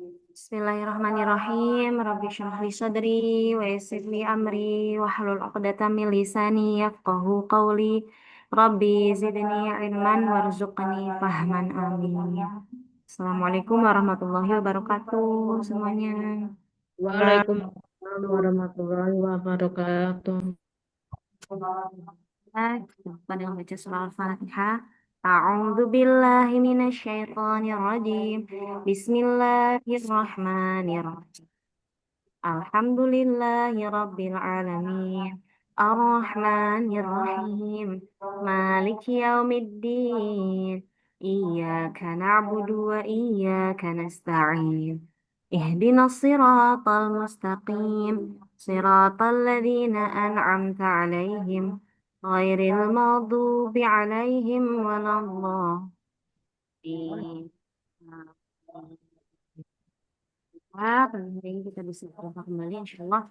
Bismillahirrahmanirrahim. Rabbi shrah li sadri wa yassir li amri wahlul 'uqdatam min lisani yafqahu qawli. Rabbi zidni ilman warzuqni fahman amin. Assalamualaikum warahmatullahi wabarakatuh semuanya. Waalaikumsalam warahmatullahi wabarakatuh. Kita dengan baca surah Al-Fatihah. A'udzu billahi minasyaitonir rajim. Bismillahirrahmanirrahim. Alhamdulillahi Rabbil Alamin. Ar-Rahmanir-Rahim. Maliki yaumiddin. Iyyaka na'budu wa iyyaka nasta'in. Ihdinas siratal mustaqim. Siratal ladzina an'amta 'alaihim ghairil maghdubi 'alaihim waladdallin. Pada hari ini kita bisa berjumpa kembali, insya Allah.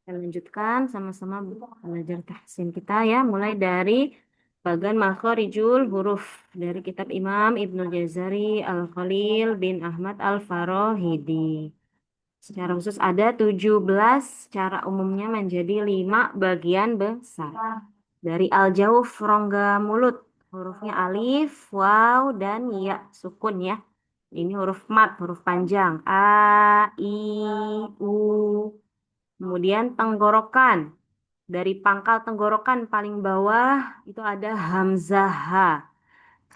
Kita lanjutkan sama-sama belajar tahsin kita ya, mulai dari bagan makharijul huruf dari kitab Imam Ibnu Jazari Al-Khalil bin Ahmad Al-Farahidi. Secara khusus ada 17, secara umumnya menjadi 5 bagian besar. Dari al-jauf, rongga mulut, hurufnya alif, waw, dan ya, sukun ya. Ini huruf mat, huruf panjang. A, I, U. Kemudian tenggorokan. Dari pangkal tenggorokan paling bawah itu ada hamzah H.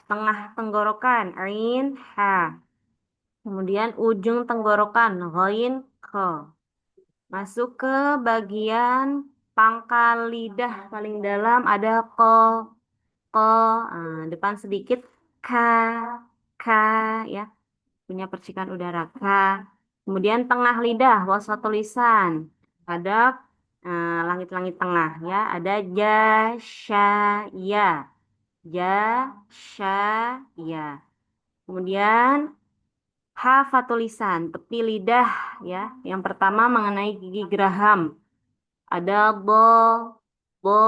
Tengah tenggorokan, ain, ha. Kemudian ujung tenggorokan, ghain, kha. Masuk ke bagian pangkal lidah paling dalam ada ko, ko. Depan sedikit ka, ka ya. Punya percikan udara ka. Kemudian tengah lidah, wasat tulisan. Ada langit-langit tengah ya. Ada ja, sya, ya. Ja, sya, ya. Kemudian hafat tulisan, tepi lidah ya. Yang pertama mengenai gigi geraham. Ada bo, bo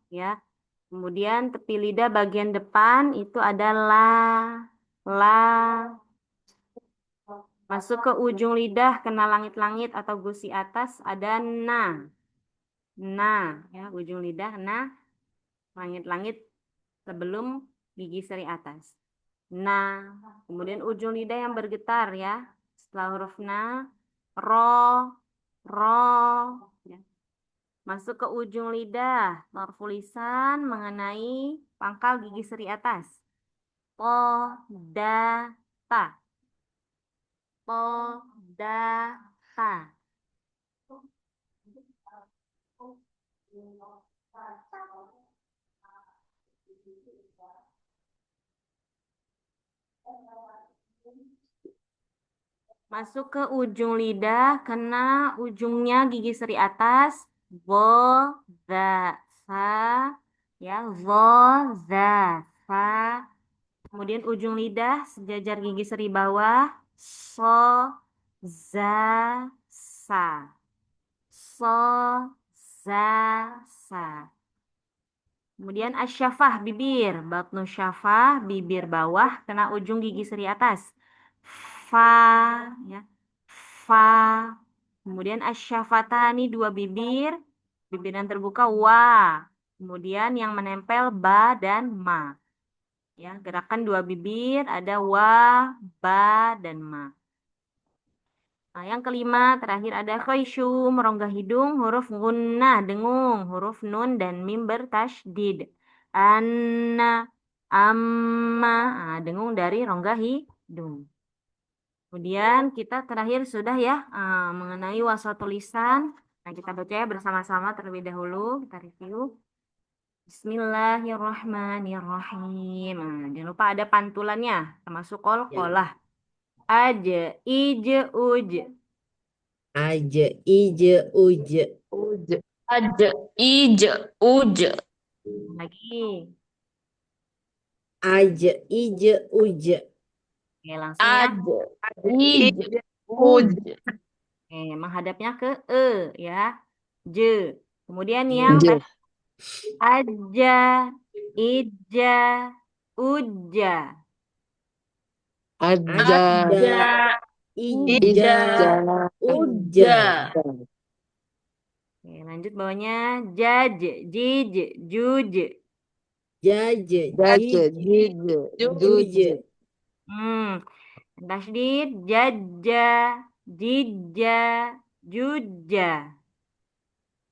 ya. Kemudian tepi lidah bagian depan itu ada la, la. Masuk ke ujung lidah kena langit-langit atau gusi atas ada na. Na ya, ujung lidah na, langit-langit sebelum gigi seri atas. Na. Kemudian ujung lidah yang bergetar ya. Setelah huruf na, ro, ro ya. Masuk ke ujung lidah, torfu lisan mengenai pangkal gigi seri atas. Po, da, ta. Po, da, ta. Masuk ke ujung lidah, kena ujungnya gigi seri atas. Vo, za, sa. Ya, vo, za, sa. Kemudian ujung lidah, sejajar gigi seri bawah. So, za, sa. So, za, sa. Kemudian asyafah, bibir. Batnu syafah, bibir bawah, kena ujung gigi seri atas. Fa, ya. Fa. Kemudian asyafatani, dua bibir. Bibir yang terbuka, wa. Kemudian yang menempel, ba dan ma. Ya, gerakan dua bibir, ada wa, ba, dan ma. Nah, yang kelima, terakhir ada khayshum, rongga hidung, huruf gunnah, dengung, huruf nun dan mim bertasydid. Anna, amma, dengung dari rongga hidung. Kemudian kita terakhir sudah ya mengenai wasat tulisan. Nah, kita baca ya bersama-sama terlebih dahulu, kita review. Bismillahirrahmanirrahim. Jangan lupa ada pantulannya, termasuk kol-kolah. Aja, ije, uj. Aje, ije, uje. Uj, aja, ije, uj, Lagi. Aje, ije, uje. Oke, langsung ya. aja, ije, uj, Oke, menghadapnya ke ya. Je. Kemudian yang Je. tadi aja, ija, uja. Aja, aja, ija, uja, Oke, lanjut bawahnya jaj, jij, juj. jaje, Jaje, jije, jije, juje, Hmm, tasdid jajja, jijja, jujja.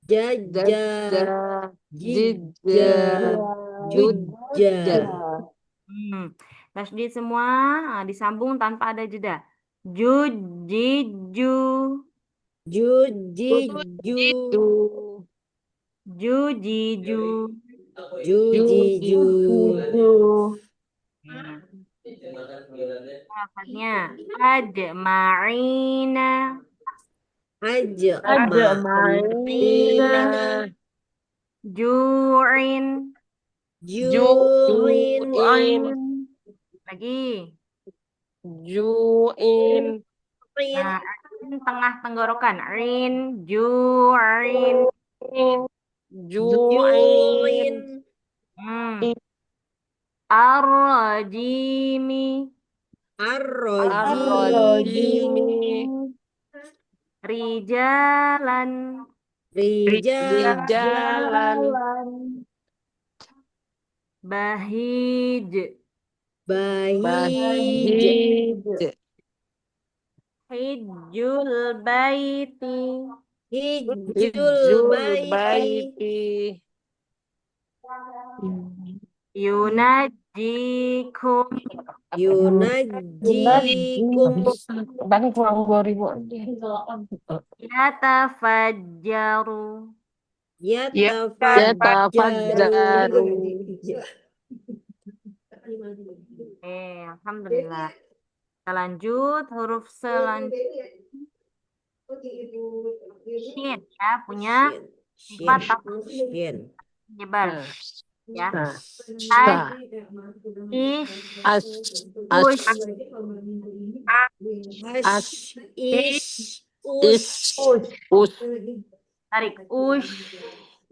jaja, jaja, jija, jija, juja, jujja. Hmm, tasdid semua disambung tanpa ada jeda. Jujiju, jujiju, Itu, jujiju. jujiju, jujiju, Hmm, Lafadznya ajma'ina, aja, ada ma'ina, mainan, ju'in. jurin, juin, Lagi. juin, Nah, tengah tenggorokan. Rin, ju'in. juin, jurin, Hmm. Ar-rajimi, arrojimi, arrojimi, rijalan, rijalan, rijalan, bahij, bahij, bahij, hijjul baiti, hijul hijul baiti, baiti, yunajikum, yunajikum, Bang kurang 2000. yatafajjaru. Ya, ya yatafajjaru. tafadzaru. Alhamdulillah. Kita lanjut huruf selanjutnya. Shin ya, punya Shin, sifat shin, penyebar Nah, ya. nah, Aj, nah. ish, As, ush, as, as, hash, ish, is, ush, us, tarik ush,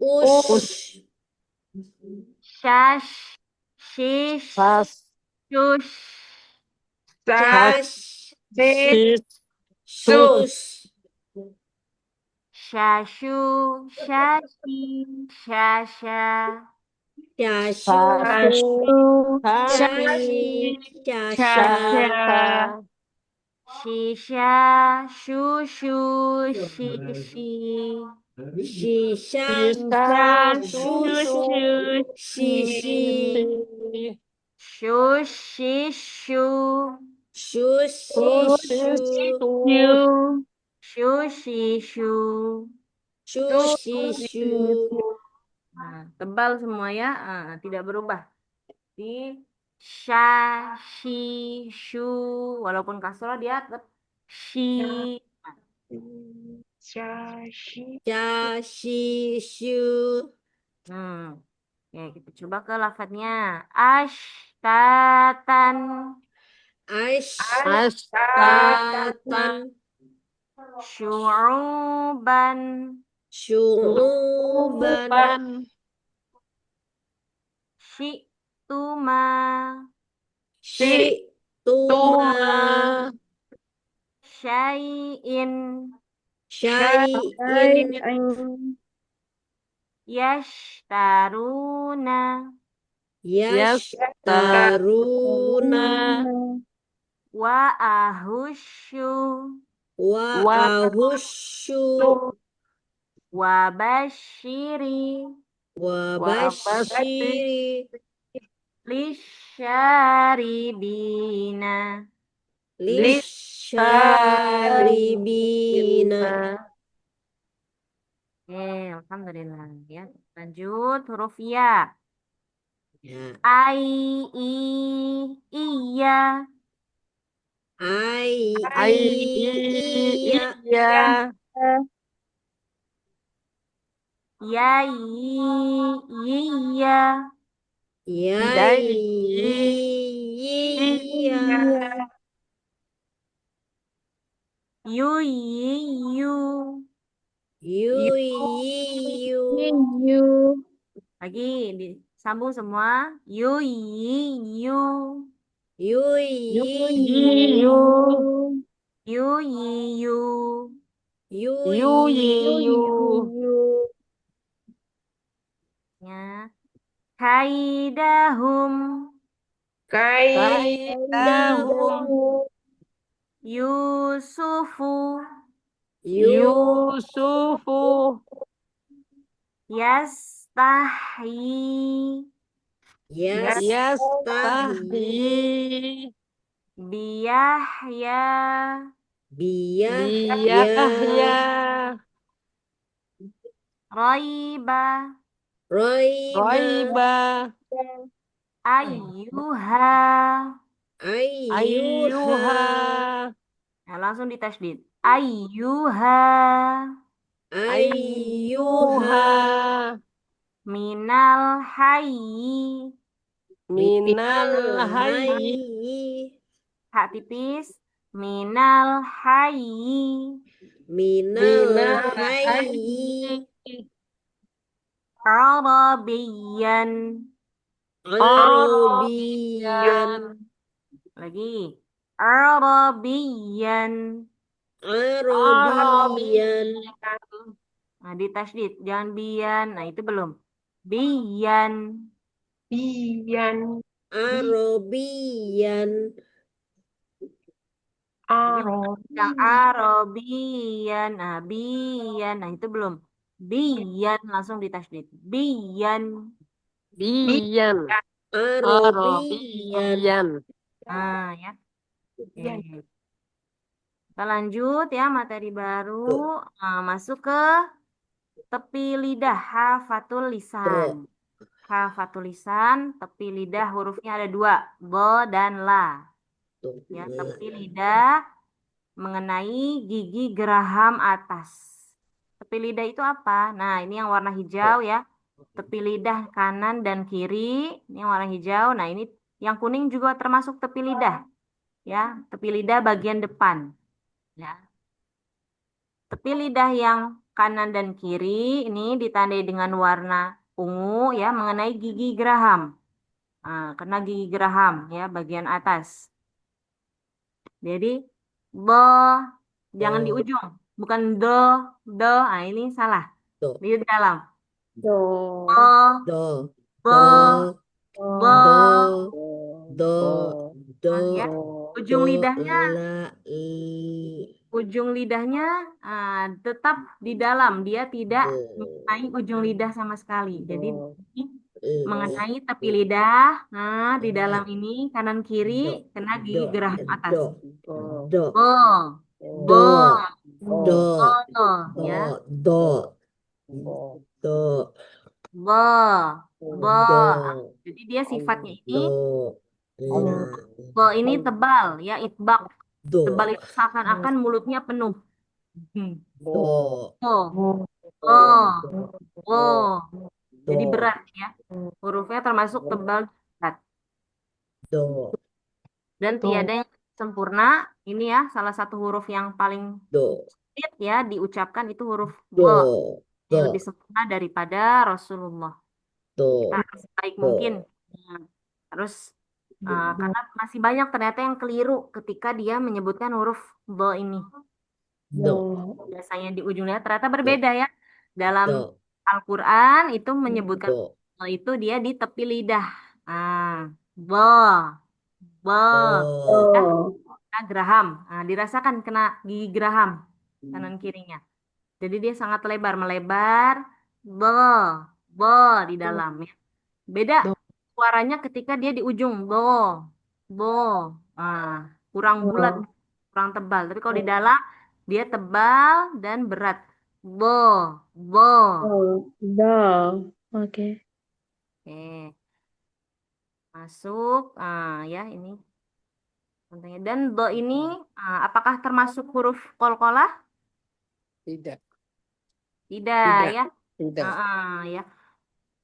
us, ush, shash, shish, sas, shush, sas, cash, sis, sus, shush, shashu, shashi, shasha, shashu, sasu, shashi, sashi, shasha, sasa, shisha, shushu, shishi, shisha, sisa, shushu, susu, shishi, sisi, shushishu, shushishu, susu, shushishu. shushishu, Nah, tebal semua ya, tidak berubah. Di sha, shi, shu, walaupun kasroh dia tetap shi. sashi, shashishu, Hmm. Oke, kita coba ke lafadznya. Ashtatan, ashtatan, syu'uban, syu'uban, uban, syi'tuma, si, syi'tuma, tuma, syai'in, syai'in, yashtaruna, yashtaruna, wa ahusyu, wa wa, ahusyu, wa bashiri, wa basi, basyiri, lisyaribina. lisyaribina. Alhamdulillah ya. Lanjut huruf ya. Ya. Ai, i, iya, Ai, ai, iya, iya, yai, iya, yai, yai, iya, iya, yu, yu. yu, yu, Lagi disambung semua. Yu, yu. yu, yu, yu, yu, Yu, yi, yu. Yu, Yu, yi, yu. Ya. Kaidahum. Kaidahum. Yusufu. Yusufu. Yastahi. Yastahi. Yastahi. Biyahya. Biyahya. Biyahya. Raiba. Roiba. Roiba. Ayyuha. Ayyuha. Ayyuha. Nah, langsung ditasydid. Ayyuha. Ayyuha. Ayyuha. Minal hayyi. Minal Minal hayyi. hayyi. Hak tipis. Minal hayyi. Minal Minal hayyi. hayyi. Arabiyan. Arabiyan. Lagi. Arabiyan. Arabiyan. Nah, ditasydid. Jangan biyan. Nah, itu belum. Biyan. Biyan. Arabiyan. Yang Arabi. Arabiyan. Nah, biyan. Nah, itu belum. Biyan. Langsung ditasydid. Biyan. Biyan. Arabiyan. Arabiyan. Nah, ya. Oke. Kita lanjut ya, materi baru. Do. Masuk ke tepi lidah. Hafatul lisan. Do. Hafatul lisan, tepi lidah hurufnya ada dua. Bo dan la. Do. Ya, tepi lidah mengenai gigi geraham atas. Tepi lidah itu apa? Nah, ini yang warna hijau ya. Tepi lidah kanan dan kiri. Ini yang warna hijau. Nah, ini yang kuning juga termasuk tepi lidah. Ya, tepi lidah bagian depan. Ya. Tepi lidah yang kanan dan kiri ini ditandai dengan warna ungu ya mengenai gigi geraham. Nah, kena gigi geraham ya bagian atas. Jadi bo jangan di Do. ujung, bukan do do. Nah, ini salah. Do. Di dalam. Do. Bo Do. bo Do. bo. Do. Do. Nah, ya. Do. Ujung Do. lidahnya La. Li. ujung lidahnya tetap di dalam. Dia tidak Do. mengenai ujung lidah sama sekali. Jadi ini Li. mengenai tepi lidah. Nah, di dalam ini kanan kiri Do. kena gigi Do. geraham atas. Do. Do. Bo, bo, Do. Do. bo, ya, Do. Do. bo, bo. Do. Jadi dia sifatnya ini, Do. La. bo ini tebal, ya, itbak. Tebal Do. itu seakan-akan mulutnya penuh. Hmm. Do. Bo, bo, bo. Jadi Do. berat ya. Hurufnya termasuk tebal berat. Do. Dan tiada yang sempurna. Ini ya, salah satu huruf yang paling Do. sulit ya diucapkan itu huruf bo. Do. Ini lebih Do. sempurna daripada Rasulullah. Kita Do. harus sebaik mungkin. Do. Nah, harus karena masih banyak ternyata yang keliru ketika dia menyebutkan huruf bo ini. Do. Biasanya di ujungnya ternyata Do. berbeda ya. Dalam Do. Al-Quran itu menyebutkan Do. bo itu dia di tepi lidah. Ah, bo, bo, ya, Do. kena geraham. Dirasakan kena gigi geraham kanan kirinya. Jadi dia sangat lebar, melebar, bo, bo di dalam ya. Beda suaranya ketika dia di ujung bo, bo, ah, kurang bulat, kurang tebal. Tapi kalau di dalam dia tebal dan berat. Bo, bo. Oke. Oke, masuk. Ya ini contohnya. Dan bo ini apakah termasuk huruf kolkolah? Tidak. Tidak Tidak. ya. Tidak. Ya.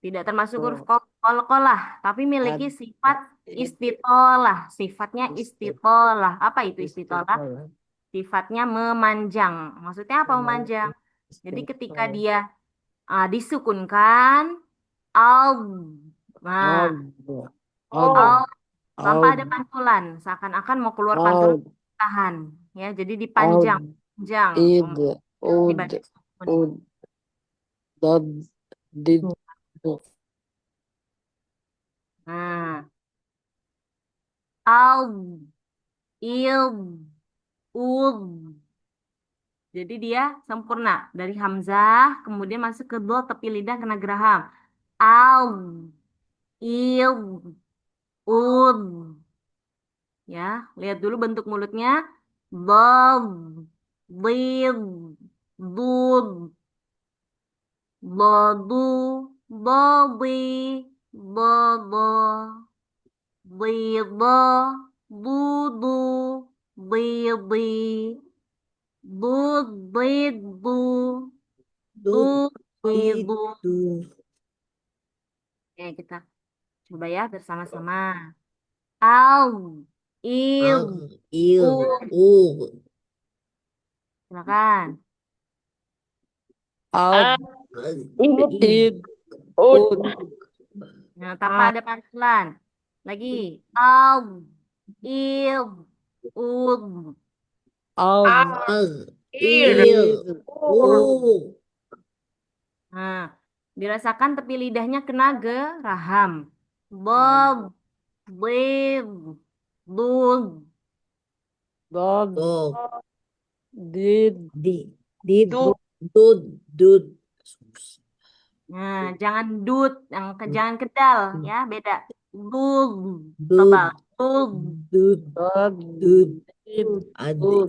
Tidak termasuk huruf Oh. kolkolah, tapi memiliki sifat istitolah. Sifatnya istitolah. Apa itu istitolah? Sifatnya memanjang. Maksudnya apa memanjang? Jadi ketika dia disukunkan, al, nah, Oh. al tanpa ada pantulan, seakan-akan mau keluar pantulan, tahan. ya. Jadi dipanjang, Od. panjang. Id. Ud. Dibaca sukun. Ud. Dod. Did. Du. Nah, al, il, ul. Jadi dia sempurna dari hamzah, kemudian masuk ke dot, tepi lidah kena geraham. Al, il, ul. Ya, lihat dulu bentuk mulutnya. Dad, did, dud, dadu, dadi, dada, dida, dudu, didi, dudidu, Dud, dudidu. itu. Oke, kita coba ya bersama-sama. Al, il, Al, il, u. ul. Silakan. Ad. Al, Id. il, Ud. ul. Nah, tanpa ada pantulan. Lagi. Al, il, ud. Ad. Al, Ir. il, Ur. ul. Nah, dirasakan tepi lidahnya kena geraham. Bob, bib, dud. Dod. Dog, Did. di, did, Du. dud, dud. Nah, jangan dud, jangan kedal ya, beda. Dud, Dud, tebal. Dud. dud, Dod. dud. Did. Adil,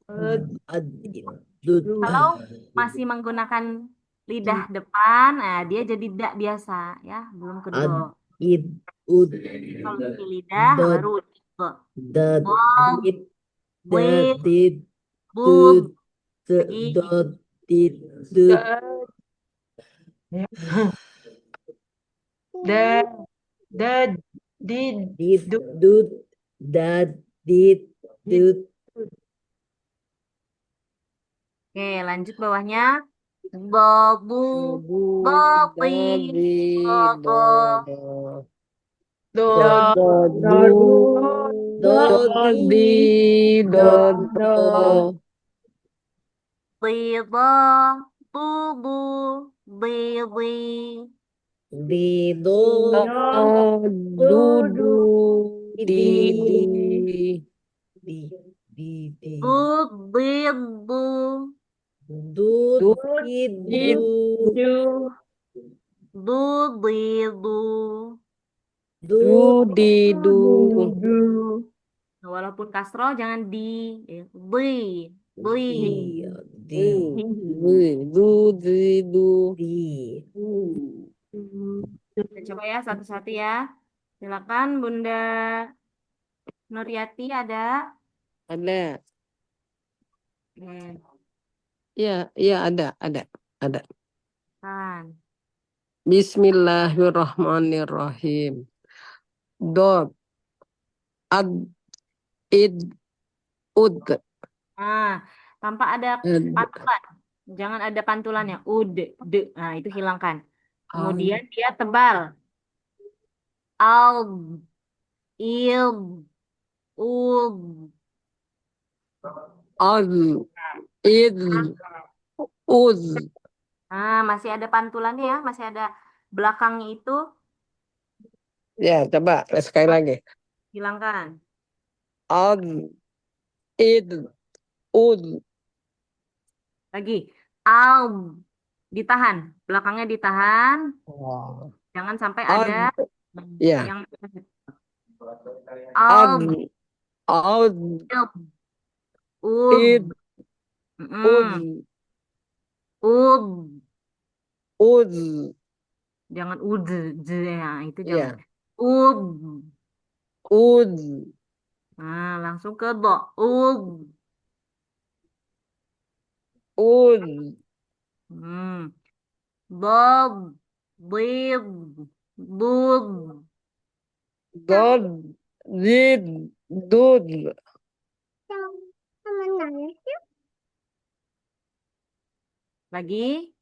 Dud. adil, dud. Kalau masih menggunakan lidah depan, nah dia jadi dak biasa ya, belum ke do. Ad, id, ud, Kalau tepi lidah dod, baru do. dad, Bob, did, dad, bib, did, dud, bud. Lagi. dod, did, dud, Dad. Dad. Did. did, dud, dad, did, dud. Oke, lanjut bawahnya. Babu, Bu. babi, Dodi. baba, Dodo. Dod, Dodo. dodi, Dodi. Dodo. bida, bubu, bidi, dido, Dudu. Didi. di, di, bud, bidu, dud, Did. didu, dudidu. dud, Dudidu. Nah, walaupun kasro jangan di, di, di, di. Dudidu. di. Kita coba ya satu-satu ya. Silakan Bunda Nuryati ada. Ada. Hmm, Iya, iya ada. kan. Bismillahirrahmanirrahim. Dot, ad, id, ud. Nah, tanpa ada pantulan. Jangan ada pantulannya. De. Nah, itu hilangkan. Kemudian dia tebal. Al, il, ul. Ad, id, ud. Nah, masih ada pantulannya ya. Masih ada belakangnya itu. Ya, coba sekali lagi. Hilangkan. Ad, id, ud. Lagi. Al, ditahan. Belakangnya ditahan. Jangan sampai ada Ad, ya. yang Ad, al, ad, id, ul. ud, Ul. ud. Jangan ya, itu jangan. Ya, Ub. ud, Nah, langsung ke do. Ub. ud. Hmm. Bob. Bib. Bub. Dod, did, dud. Lagi.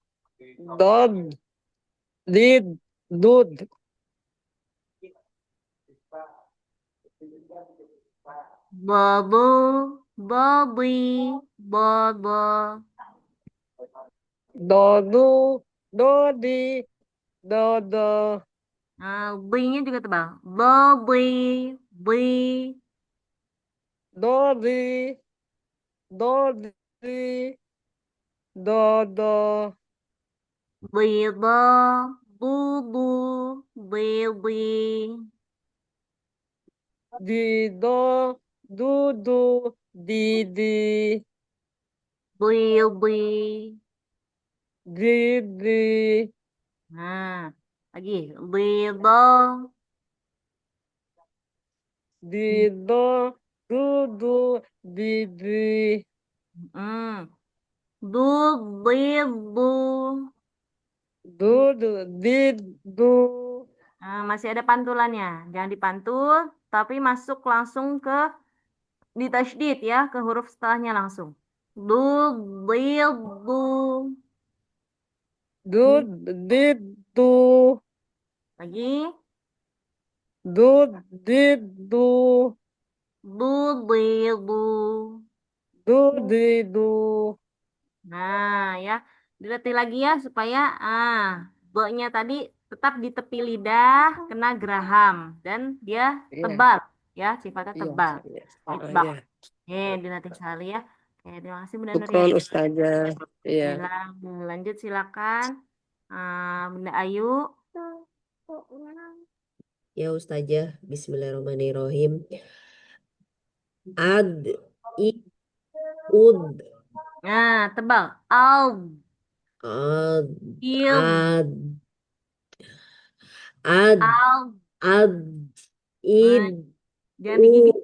Dod, did, dud. Babu. Dodi. Dodo. Dodu, dodi, dodo, B-nya juga tebal. Dodi. Bi. dodi, dodi, dodo, Bida. Dudu. Didi. dido, dudu, didi, Didi. didi, Nah, lagi. Dida. dido, dudu, didi, Hmm. Dudidu. dudu, didu, Nah, masih ada pantulannya. Jangan dipantul, tapi masuk langsung ke di tasydid ya, ke huruf setelahnya langsung. Dudidu. dud, didu, Lagi. dud, didu, Dudidu. dudidu. Nah, ya. Dilatih lagi ya supaya bo-nya tadi tetap di tepi lidah, kena geraham dan dia Iya, tebal ya, sifatnya iya, tebal. iya. Itbak. Iya. Dilatih sekali ya. Oke, terima kasih Bunda Nur ya. Syukron Ustazah. Iya. Lanjut silakan. Bunda Ayu. Ya Ustazah, Bismillahirrahmanirrahim. Ad, i, ud, Nah, tebal. Al. ad, Il. ad, ad, Al. ad, Nah, id, jangan u, digigit.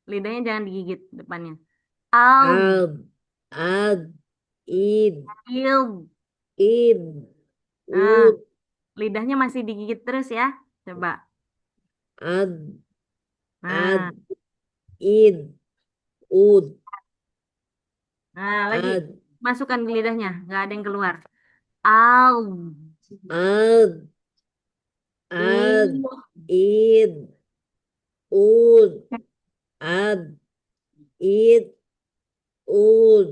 Lidahnya jangan digigit depannya. Al. ad, ad, id, Il. id, Nah, ud, lidahnya masih digigit terus ya. Coba. ad, ad, Nah, id, ud, lagi. ad, Masukkan ke lidahnya. Nggak ada yang keluar. Al. ad, ad, U. id, ud, ad, id, ud,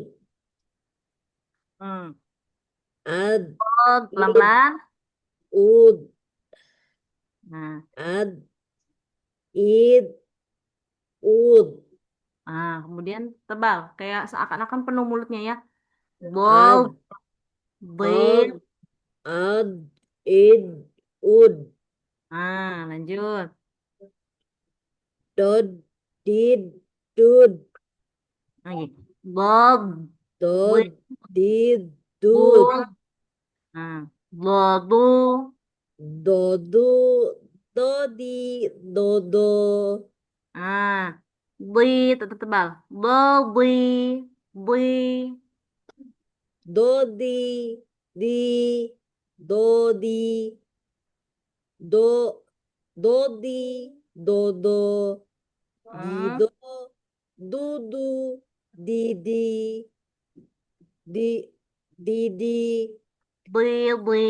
Hmm. ad, Oh, id, pelan-pelan. ud, Nah, ad, id, ud, kemudian tebal. Kayak seakan-akan penuh mulutnya ya. Bol. ad, Bil. od, ad, id, ud, Lanjut. dod, did, dud, Lagi. Bob. dod, Bil. did, dud, Bul. Bodu. dodu, dodi, dodo, Ah, Bi. Tetap tebal. Bobi. Bi. dodi, di, dodi, do, dodi, dodo, Hmm. dido, dudu, didi, di, didi, Bi. Bi.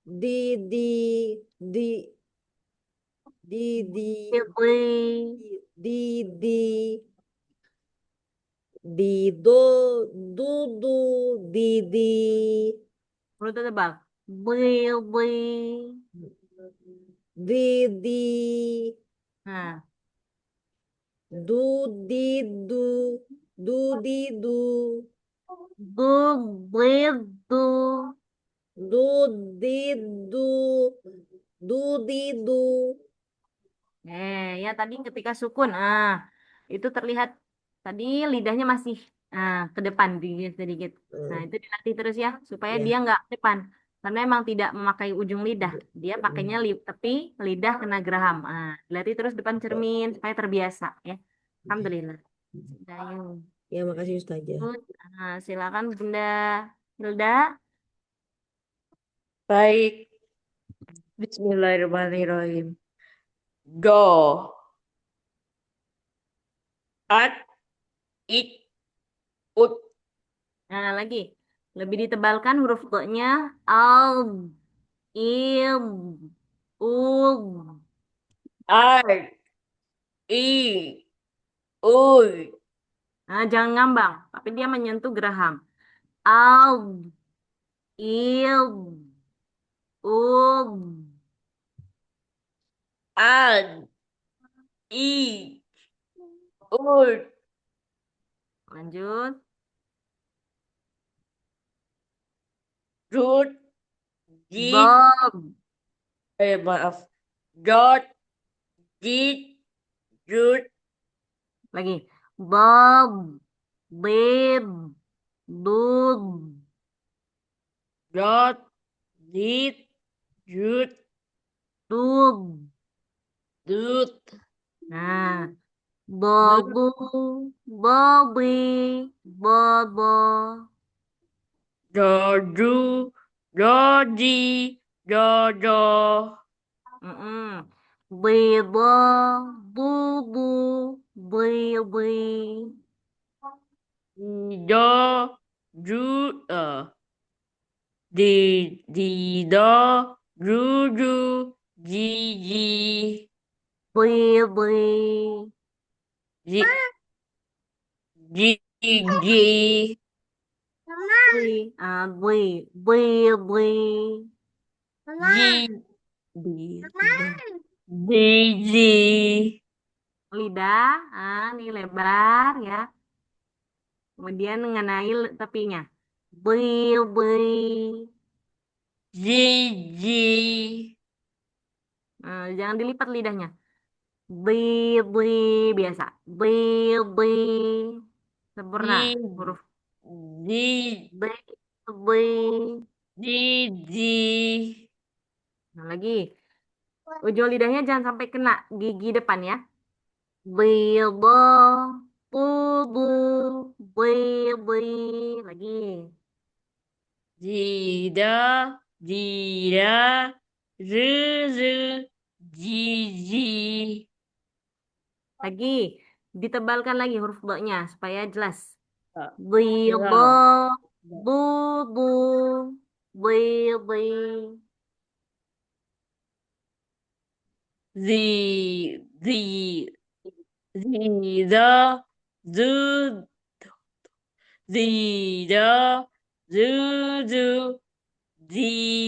didi, di, didi, Bi. Bi. didi, dido, dudu, didi, Mulut tebal. Bi. Bi. didi, Nah, dudidu, dudidu, du. Bi. Du. dudidu, dudidu, Ya tadi ketika sukun, itu terlihat tadi lidahnya masih ke depan dikit sedikit. Nah itu dilatih terus ya supaya dia ya, nggak ke depan, karena emang tidak memakai ujung lidah, dia pakainya tepi lidah kena geraham. Dilatih terus depan cermin supaya terbiasa ya. Alhamdulillah. Sudah, yuk. ya makasih Ustazah. Good. Silakan Bunda Hilda. Baik, Bismillahirrahmanirrahim. Go. At. Ik. Ut. Nah lagi lebih ditebalkan huruf go-nya. Al. Il. Ul. Ar. I. Ui. Nah, jangan ngambang, tapi dia menyentuh geraham. Al, il, ul. An. I. Ul. Lanjut. Rut. Jit. Bob. Maaf. Dot. Jit. Rut. Lagi. Bob. Bib. Dud. Dot. Jit. Rut. Dud. Dut. Nah. Dut. Bobu. Bobby. Bobo. Dodu. Dodi. Dodo. Mm-mm. Bibo. Bubu. Bibi. Dido. Ju. Dido. Juju. Gigi. Bibi. Gi, Gigi. Bui. Ah, bui. Bui. Bui. Gi, lidah. Gigi. Lidah. Ah, ini lebar ya. Kemudian mengenai tepinya. Bui. Bui. Gigi. Jangan dilipat lidahnya. Bui. Bui. Biasa. Bui. Bui. Sempurna. Di, Huruf di, B. Bui. di. Nah, lagi. Ujung lidahnya jangan sampai kena gigi depan ya. Bilbo, bubu, bui. Lagi. Dida, dida. Zuzu. Gigi. Lagi. Ditebalkan lagi huruf B-nya supaya jelas. Ah, Bilbo, ya. bubu, bui. The, the, the, the, the,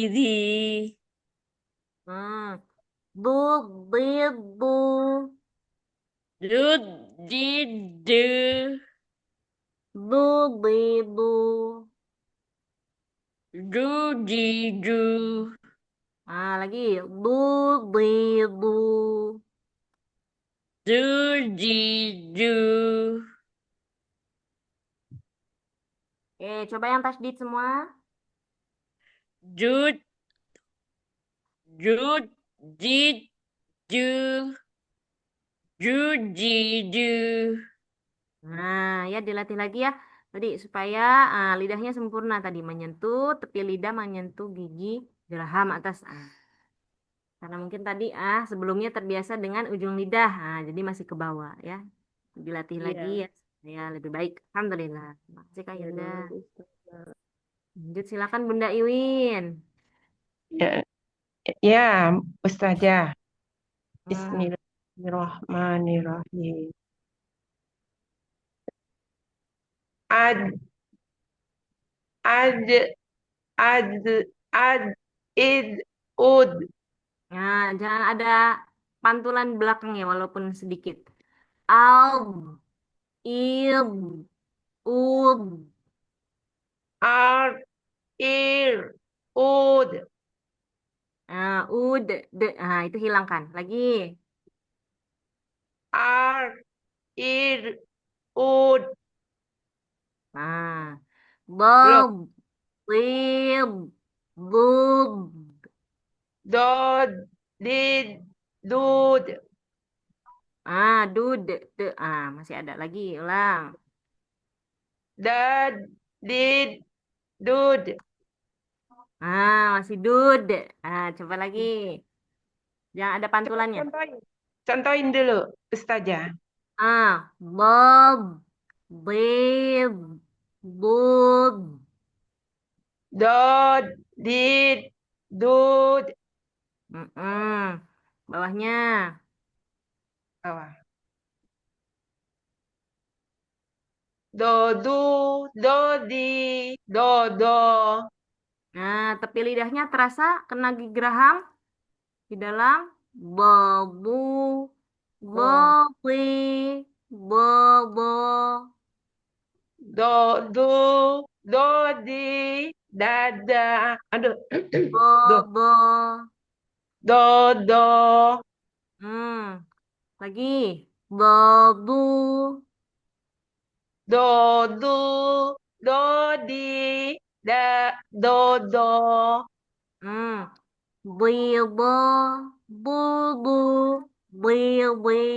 the. Hmm. Bu, bu. Do, did, do, Bu. do, did, do, Lagi. Bu. do, did, do, Coba yang tasdid semua. do, do, did, did, do. Nah, ya dilatih lagi ya. Tadi supaya lidahnya sempurna tadi menyentuh tepi lidah menyentuh gigi geraham atas. Karena mungkin tadi sebelumnya terbiasa dengan ujung lidah. Jadi masih ke bawah ya. Dilatih lagi Iya. ya. Ya lebih baik. Alhamdulillah. Terima kasih Kak Ya, Hilda. Ustazah. Lanjut silakan Bunda Iwin. Ya, ya, Ustazah. Hmm. Bismillahirrahmanirrahim. Ad, ad, ad, ad, id, ud. Nah, jangan ada pantulan belakangnya walaupun sedikit. Al, il, ud. Ar, ir, ud. Itu hilangkan. Lagi. Ar, ir, ud. Nah, Belum. bob, bib, bub. Dod, did, dud. Dud, masih ada lagi. Ulang. Dad, did, dud. Masih dud. Coba lagi. Jangan ada Coba pantulannya. contohin. Contohin dulu, Ustazah. Bob, bib, bub. Dod, did, dud. Mm-mm. Bawahnya. Bawah. Do, du, do, di, do, do. Nah, tepi lidahnya terasa kena gigi geraham di dalam bobu, Bo. bobi, bobo, Do, du, do, di, dada. Aduh. Do, bobo. do, do. Hmm, lagi bobu, Do, du, do, di, da, do, do. hmm, bilbo, bulbu, bilbi.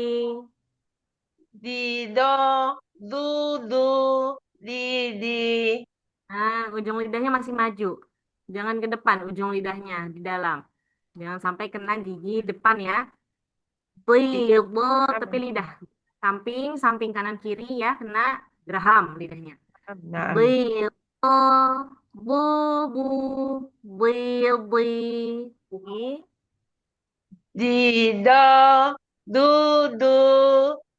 Di, do, du, du, di, di. Nah, ujung lidahnya masih maju. Jangan ke depan, ujung lidahnya di dalam. Jangan sampai kena gigi depan ya. Gigi Bilbo, tepi apa? lidah. Samping, samping kanan kiri ya, kena geraham lidahnya. Nah, Bilbo, bubu, bilbi. Lagi. di, do, du, du,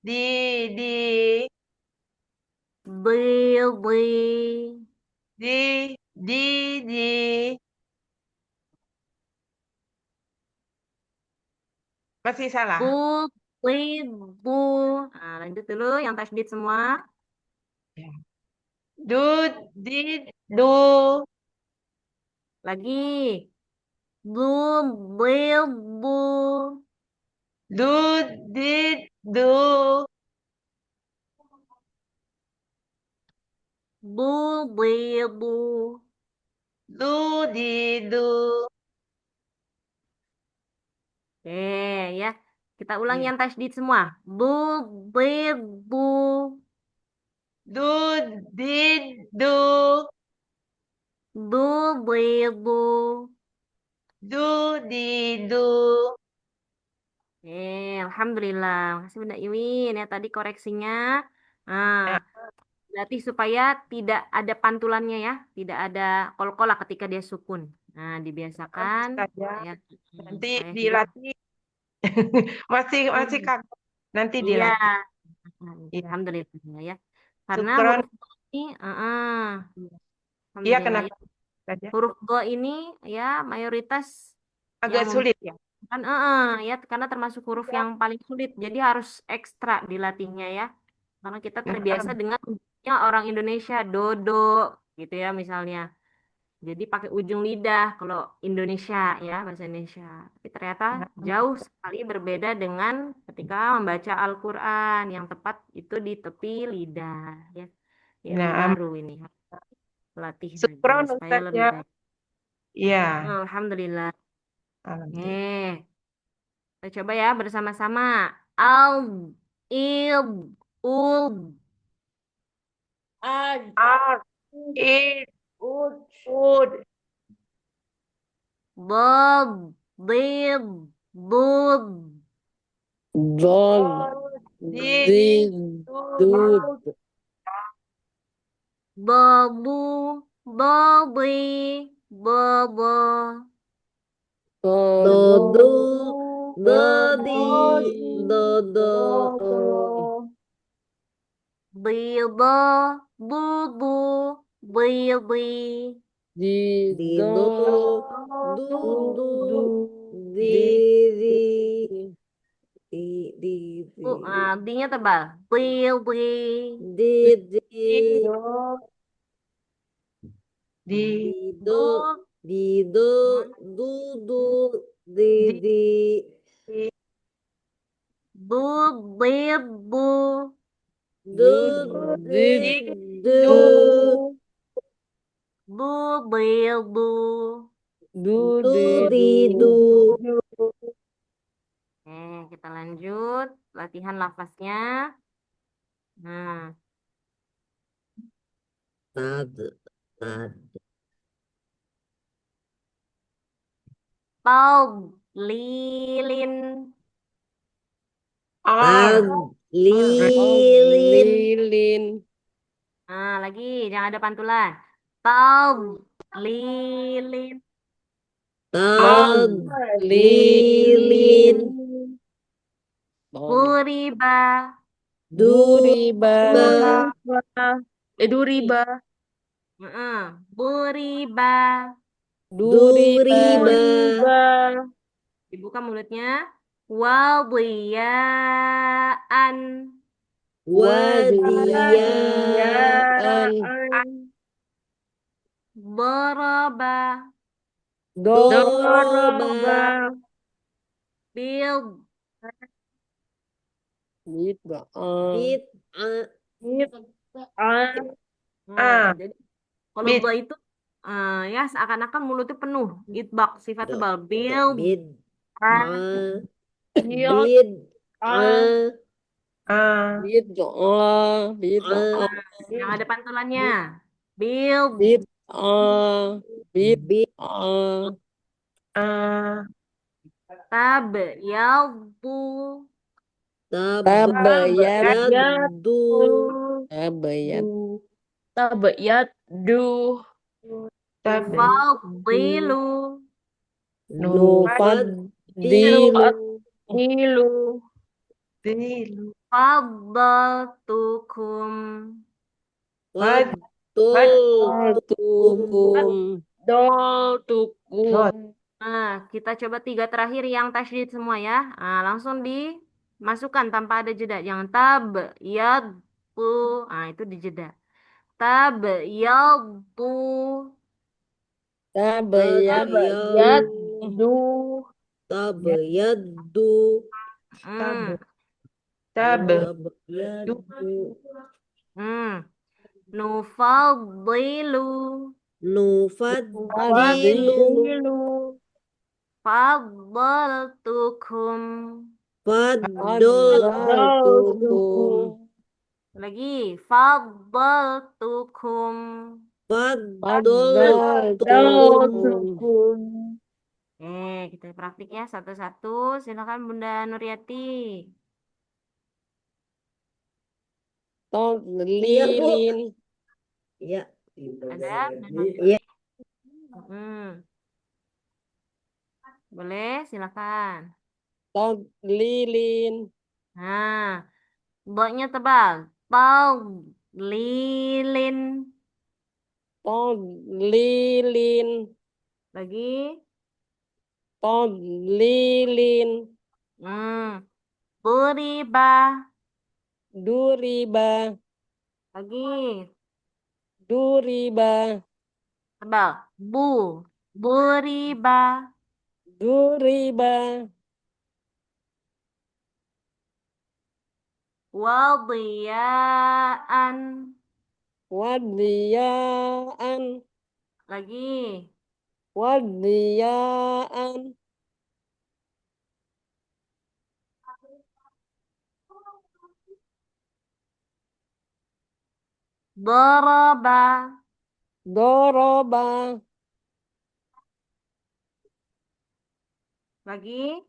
di, di, Bilbi, di, di. Masih salah. bu, bu. Nah, lanjut dulu yang tasdid semua. Ya. Du, di, du, Lagi. Bu, bil, bu. du, di, du, Bu, bil, bu. du, di, du. Ya. Kita ulang Iya. yang tasdid semua. Bu, bil, bu. Du, di, du, Bu, bil, bu. du, di, du. Alhamdulillah. Makasih Bunda Iwin ya tadi koreksinya. Nah, Nah, latih supaya tidak ada pantulannya ya, tidak ada kol-kolah ketika dia sukun. Nah, dibiasakan saja. supaya Nanti supaya hidup. dilatih. Masih Hmm, kagum. Nanti iya, dilatih. Iya. alhamdulillah ya. Karena Syukron. huruf go ini, Iya, alhamdulillah ya. kenapa saja? Huruf go ini ya mayoritas yang Agak sulit ya. kan, ya karena termasuk huruf yang paling sulit. Jadi harus ekstra dilatihnya ya. Karena kita terbiasa Nah, dengan ujungnya orang Indonesia dodo gitu ya misalnya. Jadi pakai ujung lidah kalau Indonesia ya bahasa Indonesia. Tapi ternyata nah, jauh sekali berbeda dengan ketika membaca Al-Quran yang tepat itu di tepi lidah ya. Ilmu nah, baru ini latih lagi syukron supaya lebih Ustazah. baik. Iya. Alhamdulillah. Alhamdulillah. Eh, kita coba ya bersama-sama. Al, il, ul, Ad, Ar, id, ud, ud, bob, bib, bub, dog, di, did, dud, dud, babu, babi, baba, Dodo, bobo, dodi, dodi, dodo. dodo, bilba, bubu, bilbi, Dido, dido, dudu, dudu, diri, didi, diri, D-nya tebal. Bilbi, didi, do, di, dido, bu, dido, dudu, di, didi, bu, bib, bu, dud, did, du, du, bu, bil, bu. do, didu. Kita lanjut latihan lafaznya. Nah, Tad, tad, pau, lilin. ar, tad, lilin, lilin, Nah, lagi jangan ada pantulan. Pau, lilin. tad, lilin, lilin, Puriba, duba, duriba, Duriba. Heeh. Buriba. Duriba. Duriba. Dibuka mulutnya. Wadiyaan. Wadiyaan. Yaan. Daraba. Doroba. Bil. Bid'ah. Bid'ah. Jadi kalau Bid. ba itu ya seakan-akan mulutnya penuh. Itbak sifat tebal. Bil. Bid'ah. Bil. Bid'ah. Bid'ah. Bid'ah. Yang ada pantulannya. Bil. Bid'ah. Bid. Bid'ah. Tab. Yalbu. Tabayadu. Tabayat. Tabayat. Du. Fadilu. Nufadilu. Dilu. Dilu. Faddaltukum. Faddaltukum. Tukum. Nah, kita coba tiga terakhir yang tasydid semua ya. Nah, langsung dimasukkan tanpa ada jeda. Jangan tab, yad, pu. Nah, itu dijeda. Tab, yad, pu. Tabayat. Du. Tabayadu. Hmm, Tabayadu. hmm. Nufaddilu. Nufadilu. Faddaltukum. Faddaltukum. Lagi. Faddaltukum. Faddaltukum. Kita praktik ya satu-satu. Silakan Bunda Nuryati. Iya, Bu. Lilin. Iya. Ada Bunda Iya. Nuryati? Boleh, silakan. Lilin. Nah, boknya tebal. Tau, lilin. Lilin. Lagi. Lilin. Beriba. Duriba. Lagi. Duriba. Tebal. Beriba. Duriba. Wadiyaan. Wadiyaan. Lagi. Wadiyaan. Daraba. Doroba. Lagi.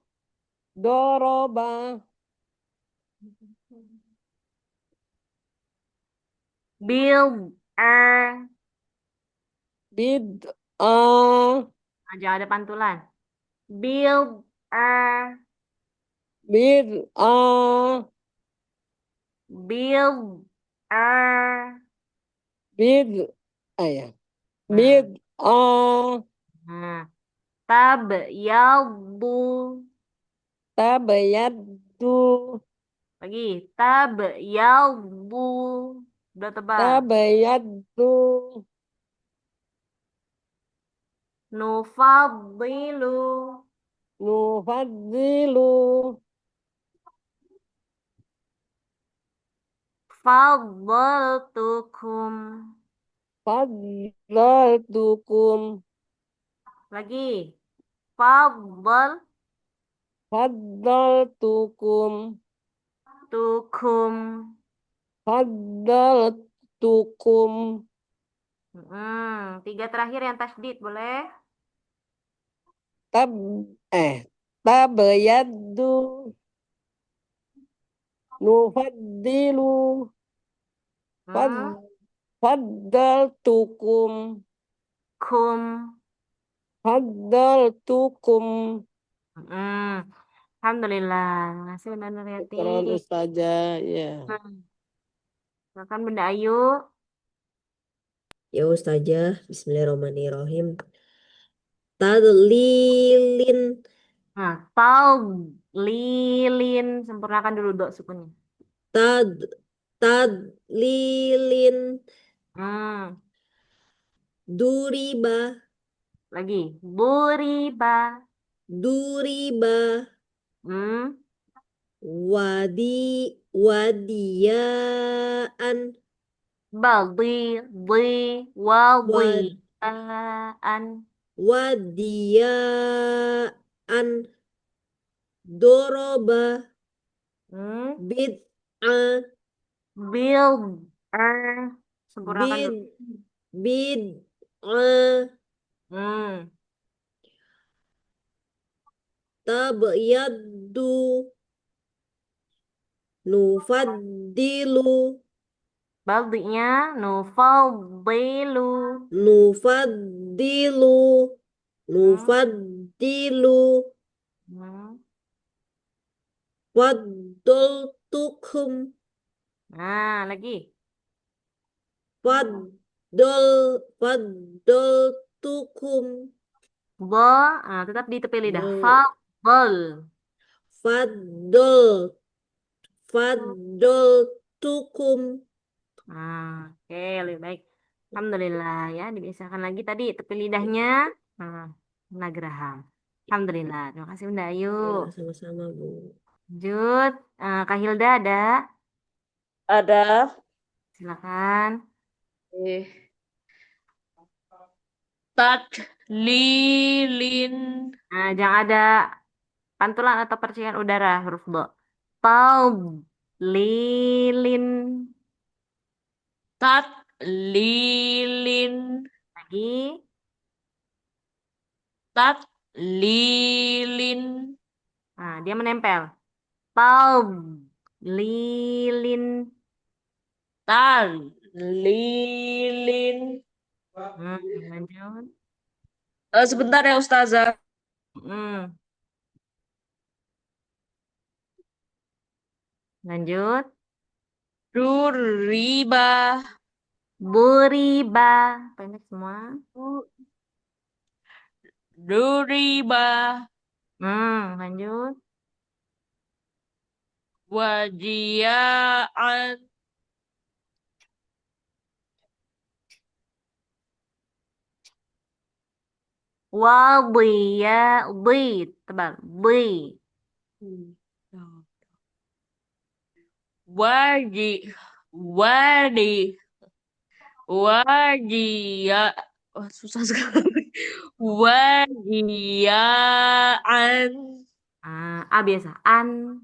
Doroba. Bid'ah. Bid'ah. Jangan ada pantulan. Bid'ah. Bid'ah. Bid'ah. Bid'ah ya. Nah, Bid'ah. nah. Tab, yalbu. Tabayadu. Lagi. Tab, yalbu. Udah tebal. Tabayadu. Nufadilu. Nufadilu. Faddaltukum. Faddaltukum. Lagi. Faddal. Faddaltukum. Tukum. Faddaltukum. Tiga terakhir yang tasdid boleh? Tab Tabayadu. Nufaddilu. Hmm, Faddaltukum. kum. Faddaltukum. Alhamdulillah. Terima kasih Bunda Nuryati. Syukran Ustazah. Ya. Silakan Bunda Ayu. Ya Ustazah, Bismillahirrahmanirrahim. Tadlilin, Nah, tau lilin. Sempurnakan dulu dok sukunnya. tad, tadlilin, Hmm, duriba, lagi. Buriba. duriba, Hmm, wadiyaan, baldi. Di. wad, Waldian. wadiyaan, doroba, Hmm, bid'ah, build. Sempurnakan bid, dulu. bid'ah, Hmm, tabyaddu, nufaddilu, baldinya nufaddilu. nufaddilu, Hmm, nufaddilu, hmm. faddaltukum, Nah, lagi. faddaltukum, Bo, tetap di tepi lidah. do, Fadl. faddal, faddaltukum. Oke, lebih baik. Alhamdulillah ya, dibiasakan lagi tadi tepi lidahnya. Nah, Nagraham. Alhamdulillah. Terima kasih Bunda Ayu. Ya, sama-sama, Bu. Lanjut, Kak Hilda ada. Ada. Silakan. Eh, Tadlilin. Nah, jangan ada pantulan atau percikan udara huruf bo. Taub, lilin. Tadlilin. Lagi. Tadlilin. Nah, dia menempel. Taub, lilin. Tadlilin. Lanjut. Sebentar ya Ustazah. Hmm, lanjut. Duriba. Buriba. Pendek semua. Duriba. Lanjut. Wajiyaan. Wadiya. Di. Tebal. Di. Waji. Wadi. Wajia. Wah, susah sekali. Wajiyaan. A biasa. An.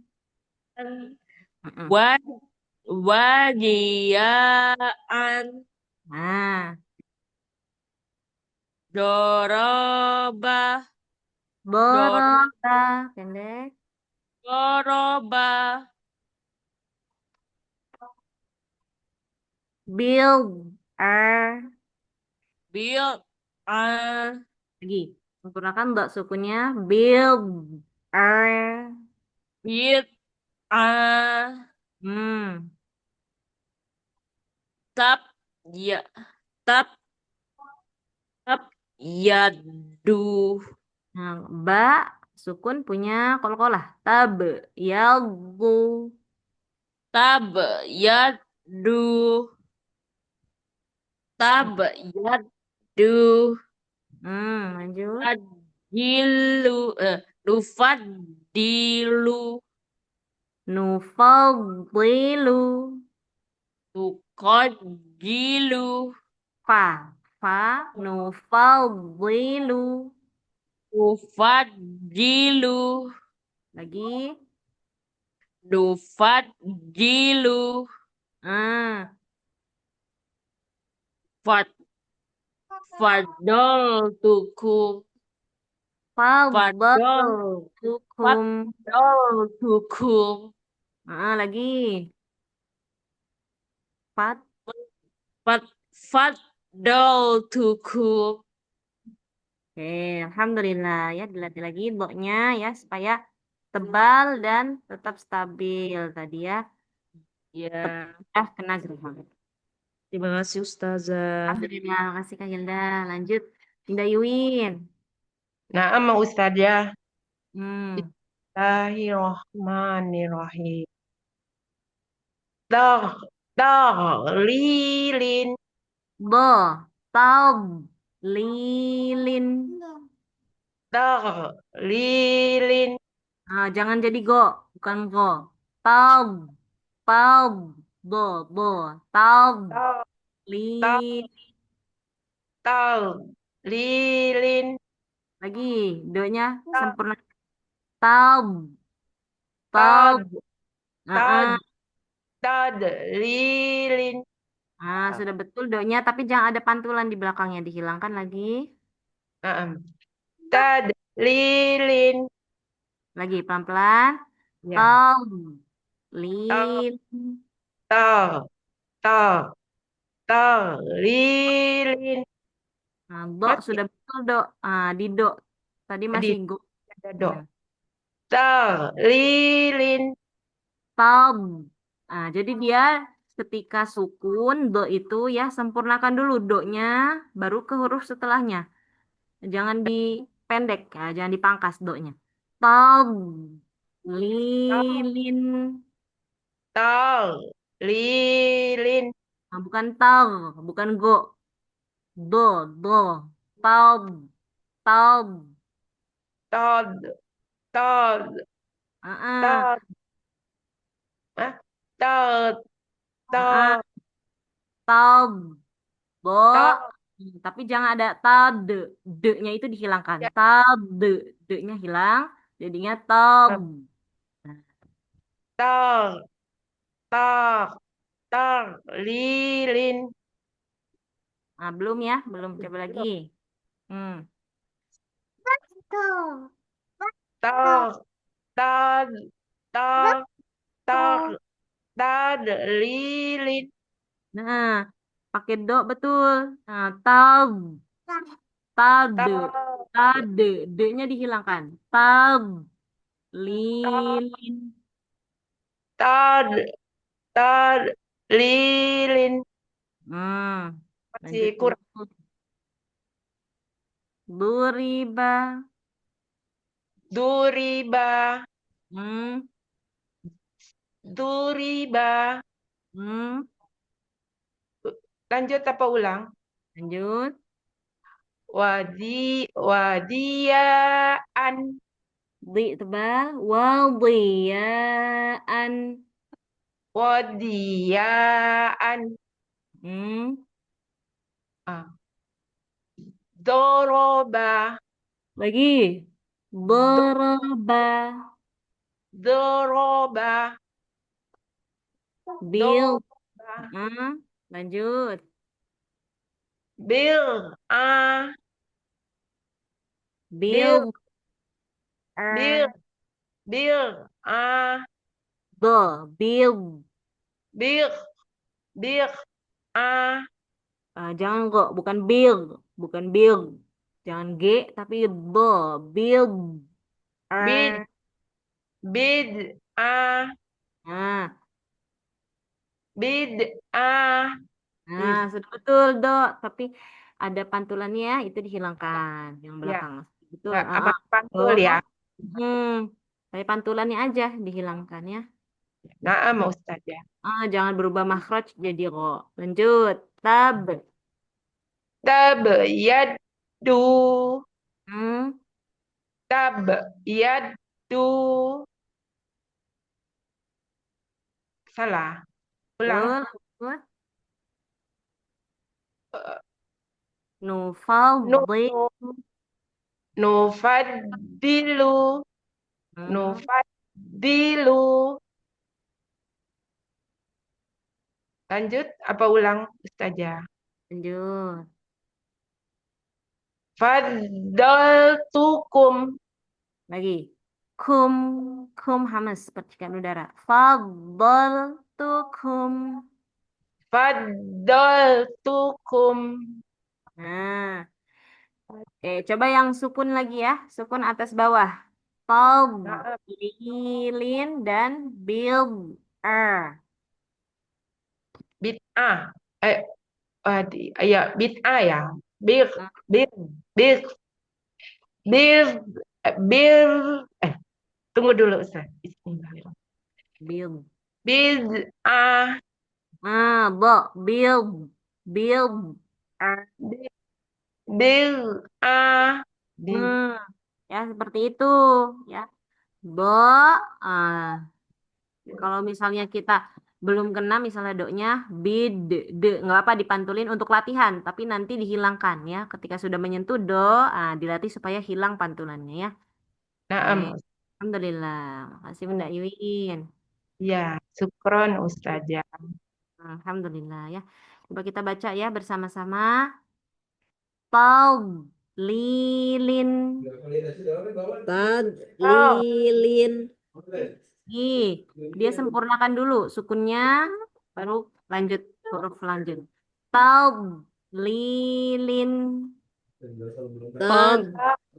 Mm-mm. Wad. Wajiyaan. Nah. Doroba. Dor. Boroba. Pendek. Doroba. Build. Bil. Lagi. Sempurnakan dot sukunya. Build. Bil. Hmm. Tap. Ya. Tap. Tap. Yadu. Nah, ba sukun punya kol-kolah. Tab, yalgu. Tab. Yadu. Tab. Yadu. Lanjut. Adilu. Nufadilu. Nufaddilu. Tuqaddilu. Fa, fa, nufaddilu. Nufadilu. Lagi. Nufadilu. Ah, Fad. Fadoltukum. Fadol. faddaltukum. Fadoltukum. Lagi. Fat. Fad. Fadoltukum. Oke, alhamdulillah ya dilatih lagi boknya ya supaya tebal dan tetap stabil tadi ya. Ya. Kena gerham. Terima kasih Ustazah. Alhamdulillah, makasih Kak Hilda. Lanjut, Dinda Yuwin. Naam Ustazah. Hmm. Bismillahirrahmanirrahim. Dag, lilin, Bo, tab, lilin. lilin, Ah, jangan jadi go, bukan go. Tab, tab, bo, bo, tab, dag, lilin. lilin, Lagi, do-nya sempurna. Tab, tab. tad, Ah, ah. lilin. Ah, sudah betul do-nya, tapi jangan ada pantulan di belakangnya, dihilangkan lagi. Naam. Tad, lilin. Lagi pelan-pelan. Ya. Tab, Tad, lilin. tad, lilin. Nah, do Masih sudah betul do. Ah, di do. Tadi di masih go. ada Hmm. dok. Lilin. Tab. Ah, jadi dia ketika sukun do itu ya sempurnakan dulu do-nya baru ke huruf setelahnya. Jangan dipendek ya, jangan dipangkas do-nya. Tab. Lilin. Tad, lilin. Ah, bukan tab, bukan go. Do, do. Tab, tab. Tad, tad, Ah, ah, tad. Ah, tad, ah, ah. tad, Tab. Bo, tad. tapi jangan ada tade, de-nya itu dihilangkan. Ya. Tade, de-nya hilang, jadinya tab. Nah, Tad, tad, tad, lilin. belum ya, belum. Coba lagi. Hmm. Tad, tad, tad, tad, tad, lilin. Nah, pakai do betul. Nah, tab, tade, Tad, tade, de-nya dihilangkan. Tab, tad, lilin. tad, tad, lilin. Hmm, Masih lanjut kurang. dulu. Duriba. Duriba, Hmm, duriba. hmm, Lanjut apa ulang? lanjut. Wadiaan, Di tebal. Wadiyaan. wadiaan. Hmm. Ah, doroba, Lagi. Doroba. doroba, Bil. doroba. Lanjut. Bil, bil, Bil. bil, Er. bil, Bil. bil, bil, Jangan kok. Bukan bil. Bukan bil. Jangan G. Tapi bo. Bil. bid, Er. bid, Nah. bid, Nah, sudah betul, Dok. Tapi ada pantulannya ya, itu dihilangkan yang ya, belakang. Betul. nggak apa pantul Oh. ya. Hmm. Tapi pantulannya aja dihilangkan ya. Nah, Ustaz ya. Jangan berubah makhraj jadi ro. Lanjut. Tab. Tab, yadu, Hmm. tab, yadu. Salah. Ulang. Betul. Betul. Eh, No, Nufaddi. no, nufaddilu, Hmm. nufaddilu. Lanjut, apa ulang, Ustazah? Lanjut. Faddaltukum, Lagi. Kum. Kum hamas. Percikan udara. Faddaltukum. faddaltukum. Nah. Coba yang sukun lagi ya. Sukun atas bawah. Tob, Nah, lilin, dan bil, er. bid'ah. Eh, ya bid'ah ya. Bir, Nah, bir, bir, bir, bir. Tunggu dulu Ustaz. Bismillahirrahmanirrahim. build. Bid'ah, Build. Build. bi- bid'ah, bi- Hmm, ya seperti itu ya. Bo, ah, kalau misalnya kita belum kena misalnya doknya bid, nggak apa dipantulin untuk latihan, tapi nanti dihilangkan ya. Ketika sudah menyentuh do, dilatih supaya hilang pantulannya ya. Naam. Alhamdulillah. Makasih Bunda Iwin. Ya, syukron Ustazah. Alhamdulillah ya. Coba kita baca ya bersama-sama. Taub lilin. Tadlilin. Ih, dia sempurnakan dulu sukunnya, baru lanjut huruf lanjut. Taub lilin.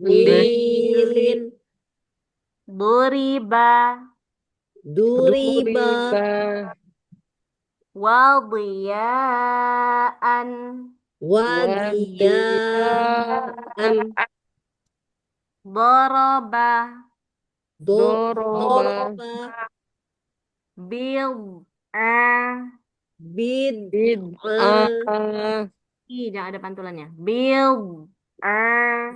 Tadlilin. Duriba. Duriba. Wadiyaan. Wadiyaan. Doroba. Doroba. Bil'ah. Bid'ah. Ih, jangan ada pantulannya. Bil'ah.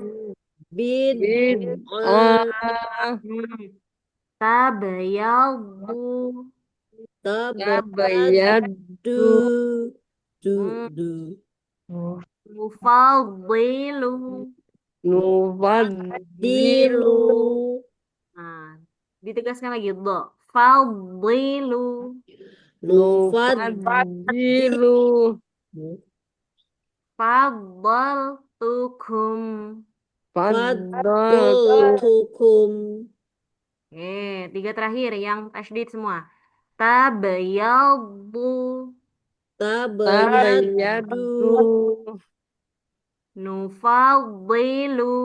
Bid'ah. Hmm. Tabayadu. Tabayadu. Hmm. Du. Nufadilu. Dilu. Nah, ditegaskan lagi do. Fadilu. Nufadilu. Fadaltukum. Faddaltukum. Tiga terakhir yang tasydid semua. Tabayadu. Tabayadu. Nufadilu.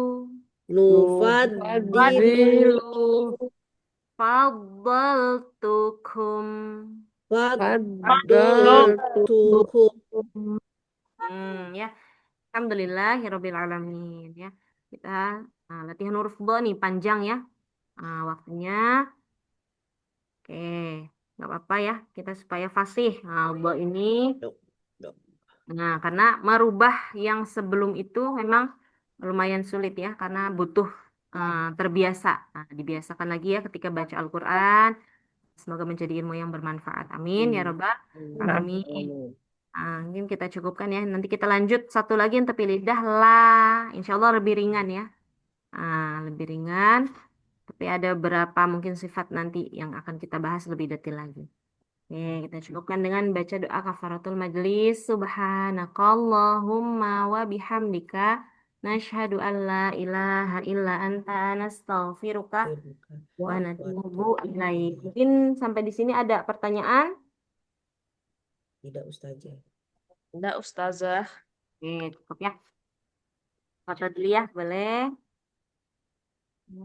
Nufadilu. Fadaltukum. Faddaltukum. Ya. Alhamdulillahirabbil alamin ya. Kita latihan huruf bo nih panjang ya. Waktunya. Oke, nggak apa-apa ya. Kita supaya fasih. Bo ini. Nah, karena merubah yang sebelum itu memang lumayan sulit ya, karena butuh terbiasa. Nah, dibiasakan lagi ya ketika baca Al-Quran. Semoga menjadi ilmu yang bermanfaat. Amin ya Rabbal alamin. Mungkin kita cukupkan ya. Nanti kita lanjut satu lagi yang tepi lidah la. Insya Allah lebih ringan ya. Lebih ringan. Tapi ada beberapa mungkin sifat nanti yang akan kita bahas lebih detail lagi. Oke, kita cukupkan dengan baca doa kafaratul majlis. Subhanakallahumma wa bihamdika. Nashhadu an la ilaha illa anta nastaghfiruka wa natubu ilaik. Mungkin sampai di sini ada pertanyaan? Tidak Ustazah. Enggak, Ustazah. Oke, cukup ya. Foto dulu ya, boleh? 1,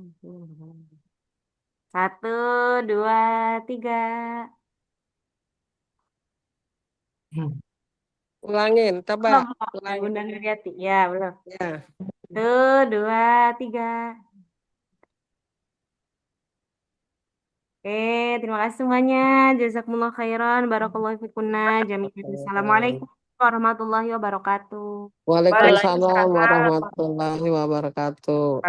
2, 3. Ulangin, coba. Belum, Ulangin. Bunda Nuriati. Ya, belum. Ya. 1, 2, 3. Oke, terima kasih semuanya. Jazakumullah khairan. Barakallahu fikunna. Jami'an. Assalamualaikum warahmatullahi wabarakatuh. Waalaikumsalam Waalaikumsalam. warahmatullahi wabarakatuh.